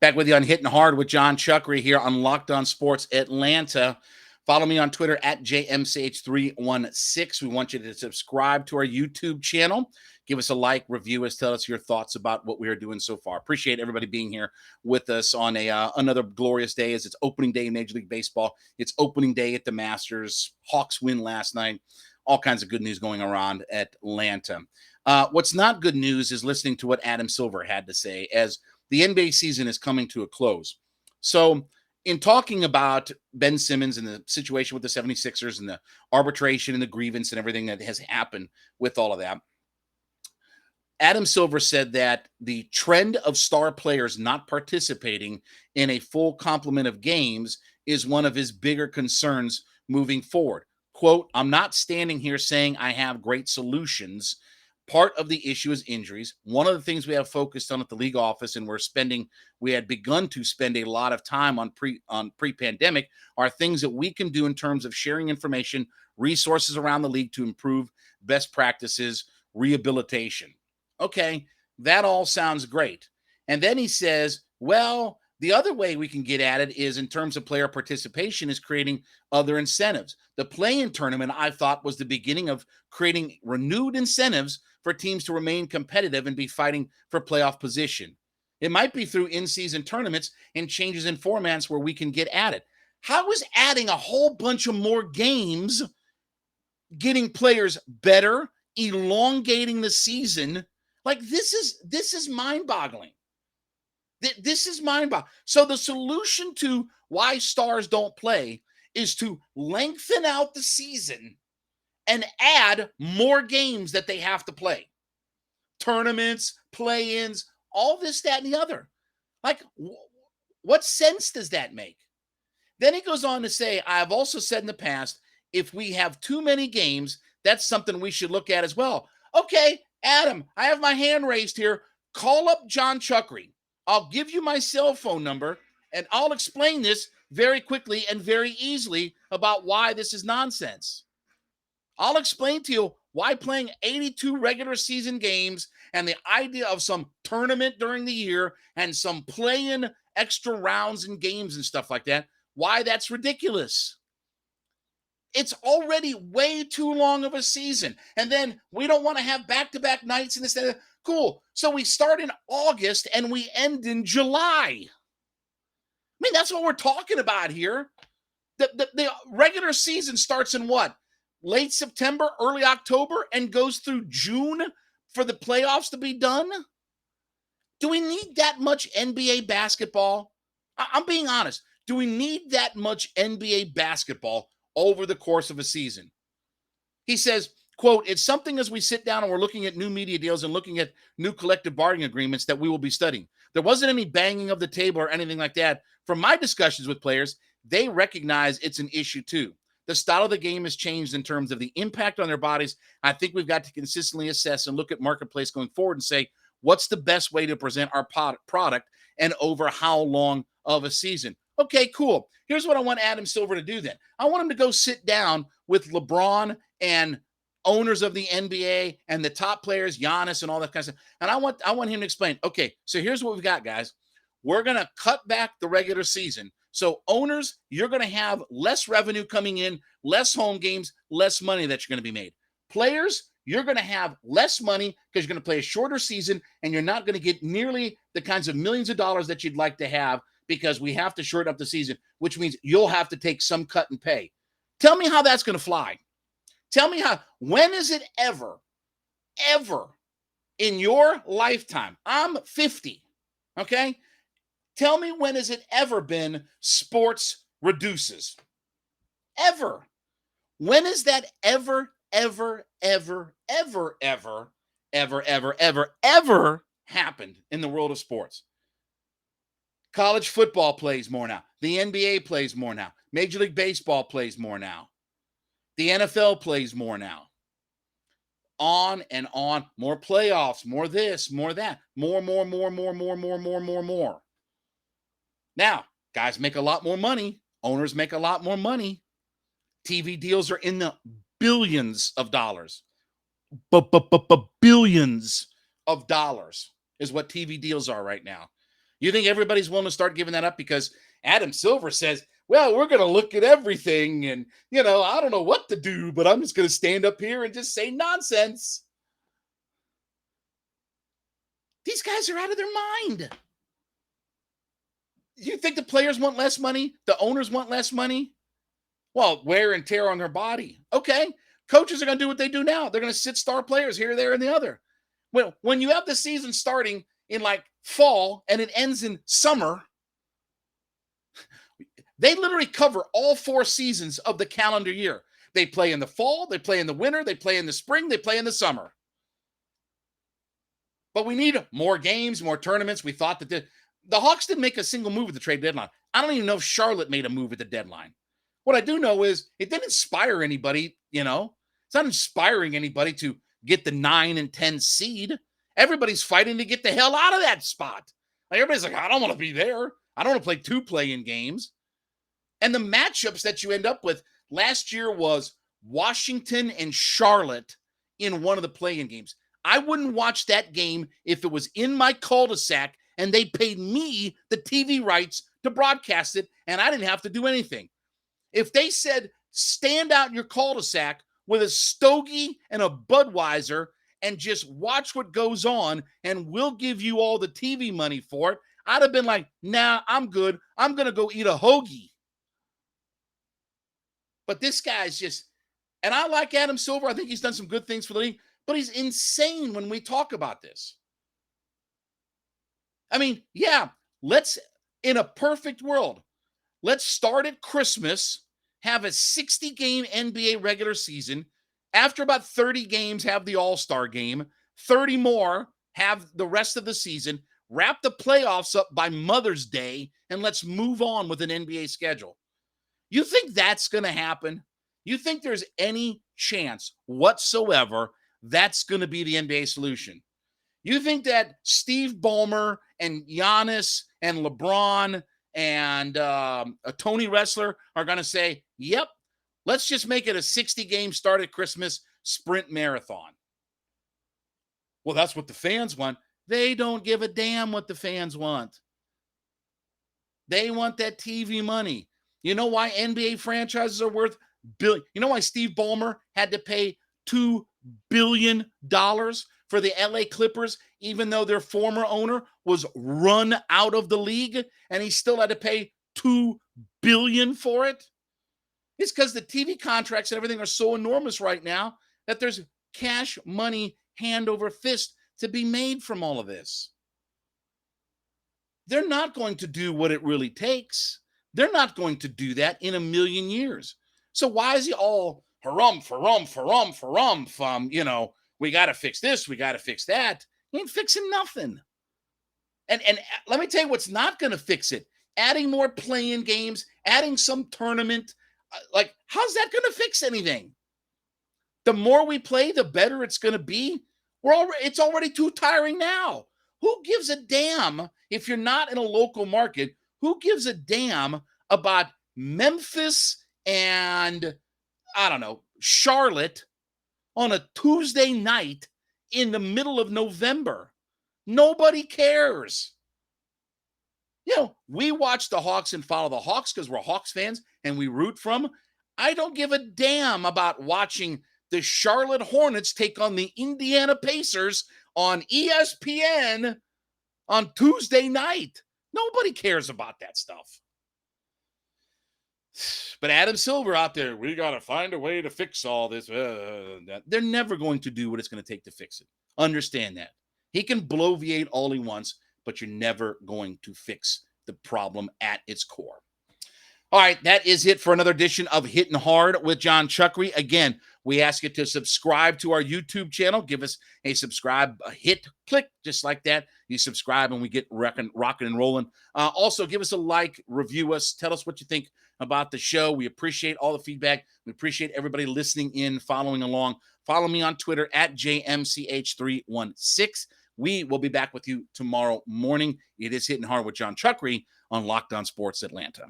Back with you on Hitting Hard with Jon Chuckery here on Locked On Sports Atlanta. Follow me on Twitter at JMCH316. We want you to subscribe to our YouTube channel. Give us a like, review us, tell us your thoughts about what we are doing so far. Appreciate everybody being here with us on another glorious day as it's opening day in Major League Baseball. It's opening day at the Masters. Hawks win last night. All kinds of good news going around at Atlanta. What's not good news is listening to what Adam Silver had to say as the NBA season is coming to a close. So in talking about Ben Simmons and the situation with the 76ers and the arbitration and the grievance and everything that has happened with all of that, Adam Silver said that the trend of star players not participating in a full complement of games is one of his bigger concerns moving forward. Quote, "I'm not standing here saying I have great solutions. Part of the issue is injuries. One of the things we have focused on at the league office, and we had begun to spend a lot of time on pre-pandemic, are things that we can do in terms of sharing information, resources around the league to improve best practices, rehabilitation." Okay, that all sounds great. And then he says, well, the other way we can get at it is in terms of player participation is creating other incentives. The play-in tournament, I thought, was the beginning of creating renewed incentives for teams to remain competitive and be fighting for playoff position. It might be through in-season tournaments and changes in formats where we can get at it. How is adding a whole bunch of more games getting players better, elongating the season? Like, this is mind-boggling. This is mind-boggling. So the solution to why stars don't play is to lengthen out the season and add more games that they have to play. Tournaments, play-ins, all this, that, and the other. Like, what sense does that make? Then he goes on to say, I've also said in the past, if we have too many games, that's something we should look at as well. Okay, Adam, I have my hand raised here. Call up Jon Chuckery. I'll give you my cell phone number, and I'll explain this very quickly and very easily about why this is nonsense. I'll explain to you why playing 82 regular season games and the idea of some tournament during the year and some playing extra rounds and games and stuff like that, why that's ridiculous. It's already way too long of a season. And then we don't want to have back-to-back nights and this. Cool. So we start in August and we end in July. I mean, that's what we're talking about here. The regular season starts in what? Late September, early October, and goes through June for the playoffs to be done? Do we need that much NBA basketball? I'm being honest. Do we need that much NBA basketball over the course of a season? He says, quote, "It's something as we sit down and we're looking at new media deals and looking at new collective bargaining agreements that we will be studying. There wasn't any banging of the table or anything like that. From my discussions with players, they recognize it's an issue too. The style of the game has changed in terms of the impact on their bodies. I think we've got to consistently assess and look at marketplace going forward and say, what's the best way to present our product and over how long of a season?" Okay, cool. Here's what I want Adam Silver to do then. I want him to go sit down with LeBron and owners of the NBA and the top players, Giannis and all that kind of stuff. And I want him to explain, okay, so here's what we've got, guys. We're going to cut back the regular season. So owners, you're going to have less revenue coming in, less home games, less money that you're going to be made. Players, you're going to have less money because you're going to play a shorter season and you're not going to get nearly the kinds of millions of dollars that you'd like to have because we have to shorten up the season, which means you'll have to take some cut and pay. Tell me how that's going to fly. Tell me when is it ever in your lifetime? I'm 50, okay? Tell me when has it ever been sports reduces? Ever. When has that ever happened in the world of sports? College football plays more now. The NBA plays more now. Major League Baseball plays more now. The NFL plays more now. On and on. More playoffs, more this, more that. More. Now, guys make a lot more money. Owners make a lot more money. TV deals are in the billions of dollars. Billions of dollars is what TV deals are right now. You think everybody's willing to start giving that up because Adam Silver says, well, we're going to look at everything and, I don't know what to do, but I'm just going to stand up here and just say nonsense. These guys are out of their mind. You think the players want less money? The owners want less money? Well, wear and tear on their body. Okay. Coaches are going to do what they do now. They're going to sit star players here, there, and the other. Well, when you have the season starting in like fall and it ends in summer, they literally cover all 4 seasons of the calendar year. They play in the fall, they play in the winter, they play in the spring, they play in the summer. But we need more games, more tournaments. We thought that the Hawks didn't make a single move at the trade deadline. I don't even know if Charlotte made a move at the deadline. What I do know is it didn't inspire anybody, It's not inspiring anybody to get the 9 and 10 seed. Everybody's fighting to get the hell out of that spot. Like everybody's like, I don't want to be there. I don't want to play 2 play-in games. And the matchups that you end up with last year was Washington and Charlotte in one of the play-in games. I wouldn't watch that game if it was in my cul-de-sac and they paid me the TV rights to broadcast it and I didn't have to do anything. If they said, stand out in your cul-de-sac with a stogie and a Budweiser and just watch what goes on and we'll give you all the TV money for it, I'd have been like, nah, I'm good. I'm going to go eat a hoagie. But this guy's just, and I like Adam Silver. I think he's done some good things for the league, but he's insane when we talk about this. I mean, yeah, in a perfect world, let's start at Christmas, have a 60-game NBA regular season. After about 30 games, have the All-Star game. 30 more, have the rest of the season. Wrap the playoffs up by Mother's Day, and let's move on with an NBA schedule. You think that's going to happen? You think there's any chance whatsoever that's going to be the NBA solution? You think that Steve Ballmer and Giannis and LeBron and Tony Wrestler are going to say, yep, let's just make it a 60-game start at Christmas sprint marathon? Well, that's what the fans want. They don't give a damn what the fans want. They want that TV money. You know why NBA franchises are worth billion? You know why Steve Ballmer had to pay $2 billion for the LA Clippers, even though their former owner was run out of the league and he still had to pay $2 billion for it? It's because the TV contracts and everything are so enormous right now that there's cash money hand over fist to be made from all of this. They're not going to do what it really takes. They're not going to do that in a million years. So why is he all harum, from, we got to fix this, we got to fix that? He ain't fixing nothing. And let me tell you what's not going to fix it. Adding more play-in games, adding some tournament. Like, how's that going to fix anything? The more we play, the better it's going to be. It's already too tiring now. Who gives a damn if you're not in a local market? Who gives a damn about Memphis and, I don't know, Charlotte on a Tuesday night in the middle of November? Nobody cares. We watch the Hawks and follow the Hawks because we're Hawks fans and we root for them. I don't give a damn about watching the Charlotte Hornets take on the Indiana Pacers on ESPN on Tuesday night. Nobody cares about that stuff. But Adam Silver out there, we got to find a way to fix all this. They're never going to do what it's going to take to fix it. Understand that. He can bloviate all he wants, but you're never going to fix the problem at its core. All right, that is it for another edition of Hitting Hard with Jon Chuckery. Again, we ask you to subscribe to our YouTube channel. Give us a subscribe, click, just like that. You subscribe and we get rocking and rolling. Also, give us a like, review us, tell us what you think about the show. We appreciate all the feedback. We appreciate everybody listening in, following along. Follow me on Twitter at JMCH316. We will be back with you tomorrow morning. It is Hitting Hard with Jon Chuckery on Locked On Sports Atlanta.